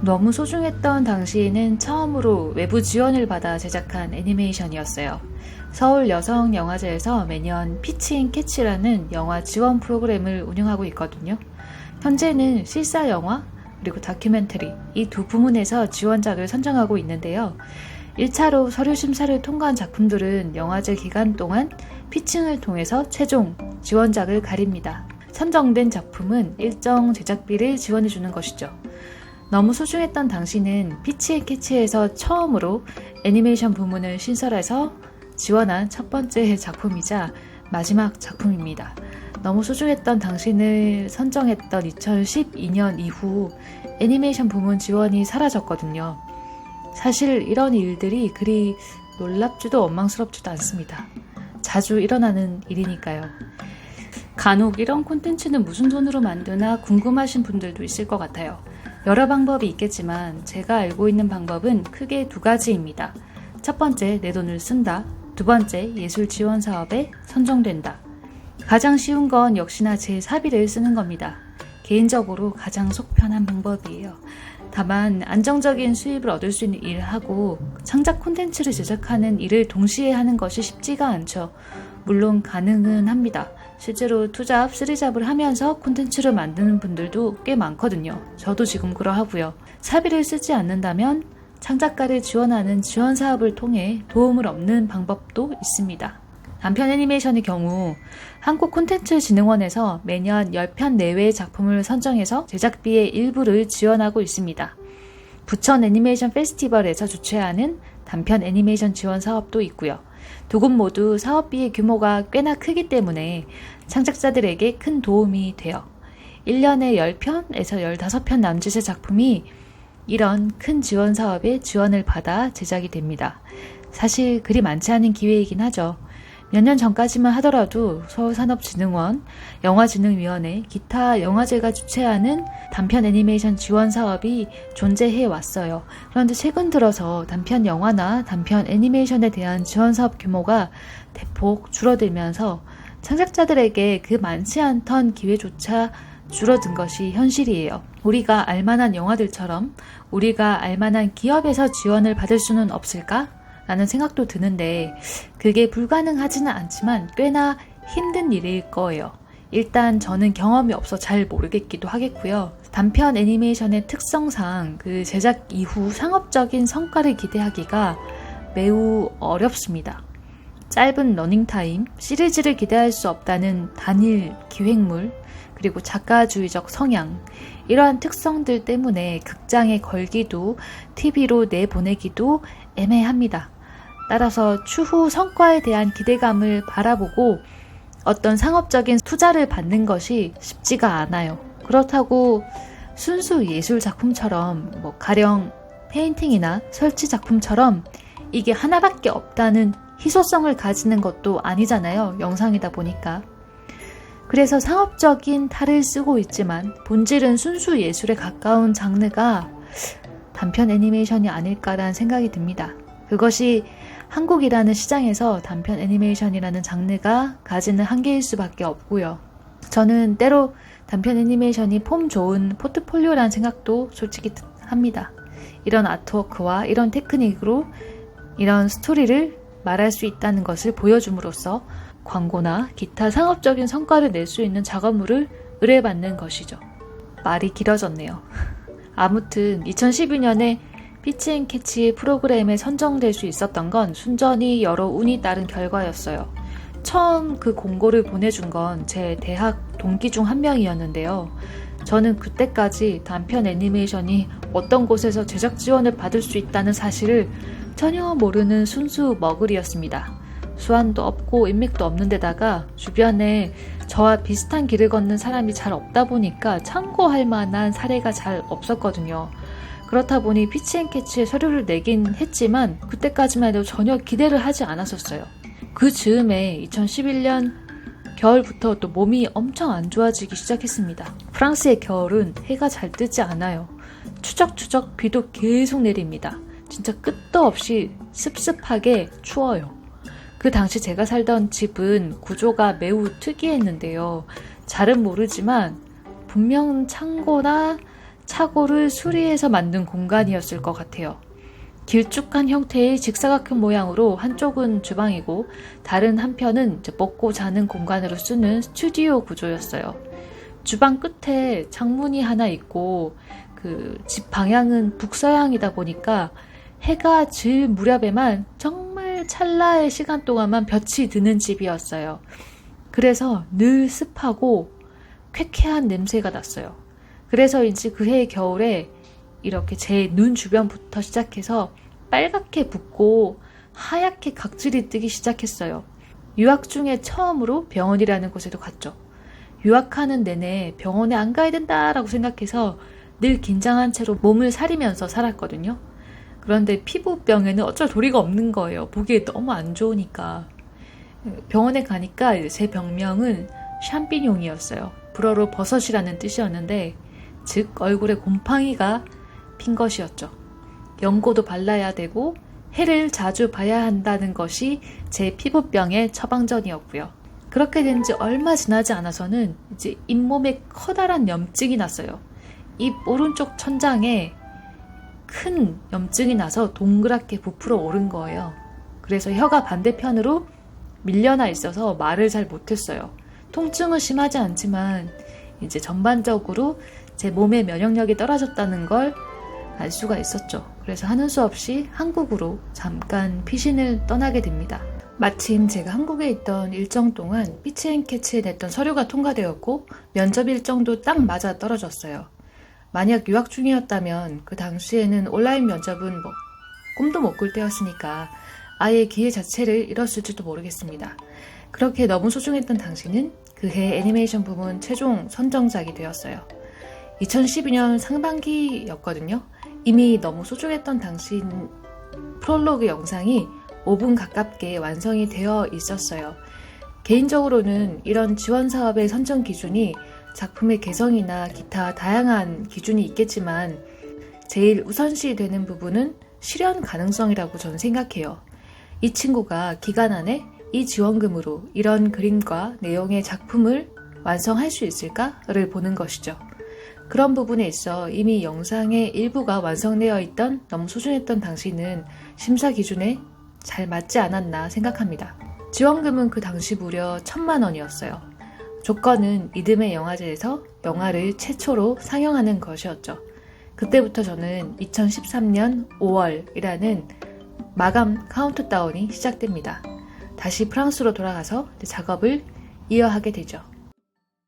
너무 소중했던 당시에는 처음으로 외부 지원을 받아 제작한 애니메이션이었어요. 서울 여성영화제에서 매년 피치 앤 캐치라는 영화 지원 프로그램을 운영하고 있거든요. 현재는 실사 영화 그리고 다큐멘터리 이 두 부문에서 지원작을 선정하고 있는데요. 1차로 서류 심사를 통과한 작품들은 영화제 기간 동안 피칭을 통해서 최종 지원작을 가립니다. 선정된 작품은 일정 제작비를 지원해주는 것이죠. 너무 소중했던 당시는 피치 앤 캐치에서 처음으로 애니메이션 부문을 신설해서 지원한 첫 번째 작품이자 마지막 작품입니다. 너무 소중했던 당신을 선정했던 2012년 이후 애니메이션 부문 지원이 사라졌거든요. 사실 이런 일들이 그리 놀랍지도 원망스럽지도 않습니다. 자주 일어나는 일이니까요. 간혹 이런 콘텐츠는 무슨 돈으로 만드나 궁금하신 분들도 있을 것 같아요. 여러 방법이 있겠지만 제가 알고 있는 방법은 크게 두 가지입니다. 첫 번째, 내 돈을 쓴다. 두 번째, 예술 지원 사업에 선정된다. 가장 쉬운 건 역시나 제 사비를 쓰는 겁니다. 개인적으로 가장 속 편한 방법이에요. 다만 안정적인 수입을 얻을 수 있는 일하고 창작 콘텐츠를 제작하는 일을 동시에 하는 것이 쉽지가 않죠. 물론 가능은 합니다. 실제로 투잡, 쓰리잡을 하면서 콘텐츠를 만드는 분들도 꽤 많거든요. 저도 지금 그러하고요. 사비를 쓰지 않는다면 창작가를 지원하는 지원 사업을 통해 도움을 얻는 방법도 있습니다. 단편 애니메이션의 경우 한국콘텐츠진흥원에서 매년 10편 내외의 작품을 선정해서 제작비의 일부를 지원하고 있습니다. 부천 애니메이션 페스티벌에서 주최하는 단편 애니메이션 지원 사업도 있고요. 두 곳 모두 사업비의 규모가 꽤나 크기 때문에 창작자들에게 큰 도움이 돼요. 1년에 10편에서 15편 남짓의 작품이 이런 큰 지원 사업에 지원을 받아 제작이 됩니다. 사실 그리 많지 않은 기회이긴 하죠. 몇 년 전까지만 하더라도 서울산업진흥원, 영화진흥위원회, 기타 영화제가 주최하는 단편 애니메이션 지원 사업이 존재해 왔어요. 그런데 최근 들어서 단편 영화나 단편 애니메이션에 대한 지원 사업 규모가 대폭 줄어들면서 창작자들에게 그 많지 않던 기회조차 줄어든 것이 현실이에요. 우리가 알만한 영화들처럼 우리가 알만한 기업에서 지원을 받을 수는 없을까? 라는 생각도 드는데 그게 불가능하지는 않지만 꽤나 힘든 일일 거예요. 일단 저는 경험이 없어 잘 모르겠기도 하겠고요. 단편 애니메이션의 특성상 그 제작 이후 상업적인 성과를 기대하기가 매우 어렵습니다. 짧은 러닝타임, 시리즈를 기대할 수 없다는 단일 기획물, 그리고 작가주의적 성향, 이러한 특성들 때문에 극장에 걸기도 TV로 내보내기도 애매합니다. 따라서 추후 성과에 대한 기대감을 바라보고 어떤 상업적인 투자를 받는 것이 쉽지가 않아요. 그렇다고 순수 예술 작품처럼 가령 페인팅이나 설치 작품처럼 이게 하나밖에 없다는 희소성을 가지는 것도 아니잖아요. 영상이다 보니까. 그래서 상업적인 탈을 쓰고 있지만 본질은 순수 예술에 가까운 장르가 단편 애니메이션이 아닐까라는 생각이 듭니다. 그것이 한국이라는 시장에서 단편 애니메이션이라는 장르가 가지는 한계일 수밖에 없고요. 저는 때로 단편 애니메이션이 폼 좋은 포트폴리오라는 생각도 솔직히 합니다. 이런 아트워크와 이런 테크닉으로 이런 스토리를 말할 수 있다는 것을 보여줌으로써 광고나 기타 상업적인 성과를 낼 수 있는 작업물을 의뢰받는 것이죠. 말이 길어졌네요. 아무튼 2012년에 피치 앤 캐치 프로그램에 선정될 수 있었던 건 순전히 여러 운이 따른 결과였어요. 처음 그 공고를 보내준 건 제 대학 동기 중 한 명이었는데요. 저는 그때까지 단편 애니메이션이 어떤 곳에서 제작 지원을 받을 수 있다는 사실을 전혀 모르는 순수 머글이었습니다. 수완도 없고 인맥도 없는 데다가 주변에 저와 비슷한 길을 걷는 사람이 잘 없다 보니까 참고할 만한 사례가 잘 없었거든요. 그렇다 보니 피치 앤 캐치에 서류를 내긴 했지만 그때까지만 해도 전혀 기대를 하지 않았었어요. 그 즈음에 2011년 겨울부터 또 몸이 엄청 안 좋아지기 시작했습니다. 프랑스의 겨울은 해가 잘 뜨지 않아요. 추적추적 비도 계속 내립니다. 진짜 끝도 없이 습습하게 추워요. 그 당시 제가 살던 집은 구조가 매우 특이했는데요. 잘은 모르지만 분명 창고나 착오를 수리해서 만든 공간이었을 것 같아요. 길쭉한 형태의 직사각형 모양으로 한쪽은 주방이고 다른 한편은 먹고 자는 공간으로 쓰는 스튜디오 구조였어요. 주방 끝에 창문이 하나 있고 그 집 방향은 북서향이다 보니까 해가 질 무렵에만 정말 찰나의 시간 동안만 볕이 드는 집이었어요. 그래서 늘 습하고 쾌쾌한 냄새가 났어요. 그래서인지 그해 겨울에 이렇게 제 눈 주변부터 시작해서 빨갛게 붓고 하얗게 각질이 뜨기 시작했어요. 유학 중에 처음으로 병원이라는 곳에도 갔죠. 유학하는 내내 병원에 안 가야 된다라고 생각해서 늘 긴장한 채로 몸을 사리면서 살았거든요. 그런데 피부병에는 어쩔 도리가 없는 거예요. 보기에 너무 안 좋으니까. 병원에 가니까 제 병명은 샴피뇽이었어요. 불어로 버섯이라는 뜻이었는데 즉 얼굴에 곰팡이가 핀 것이었죠. 연고도 발라야 되고 해를 자주 봐야 한다는 것이 제 피부병의 처방전이었고요. 그렇게 된 지 얼마 지나지 않아서는 이제 잇몸에 커다란 염증이 났어요. 입 오른쪽 천장에 큰 염증이 나서 동그랗게 부풀어 오른 거예요. 그래서 혀가 반대편으로 밀려나 있어서 말을 잘 못했어요. 통증은 심하지 않지만 이제 전반적으로 제 몸의 면역력이 떨어졌다는 걸 알 수가 있었죠. 그래서 하는 수 없이 한국으로 잠깐 피신을 떠나게 됩니다. 마침 제가 한국에 있던 일정 동안 피치앤캐치에 냈던 서류가 통과되었고 면접 일정도 딱 맞아 떨어졌어요. 만약 유학 중이었다면 그 당시에는 온라인 면접은 꿈도 못 꿀 때였으니까 아예 기회 자체를 잃었을지도 모르겠습니다. 그렇게 너무 소중했던 당신은 그해 애니메이션 부문 최종 선정작이 되었어요. 2012년 상반기였거든요. 이미 너무 소중했던 당신 프롤로그 영상이 5분 가깝게 완성이 되어 있었어요. 개인적으로는 이런 지원 사업의 선정 기준이 작품의 개성이나 기타 다양한 기준이 있겠지만 제일 우선시 되는 부분은 실현 가능성이라고 저는 생각해요. 이 친구가 기간 안에 이 지원금으로 이런 그림과 내용의 작품을 완성할 수 있을까를 보는 것이죠. 그런 부분에 있어 이미 영상의 일부가 완성되어 있던 너무 소중했던 당시는 심사 기준에 잘 맞지 않았나 생각합니다. 지원금은 그 당시 무려 1,000만 원이었어요. 조건은 이듬해 영화제에서 영화를 최초로 상영하는 것이었죠. 그때부터 저는 2013년 5월이라는 마감 카운트다운이 시작됩니다. 다시 프랑스로 돌아가서 작업을 이어하게 되죠.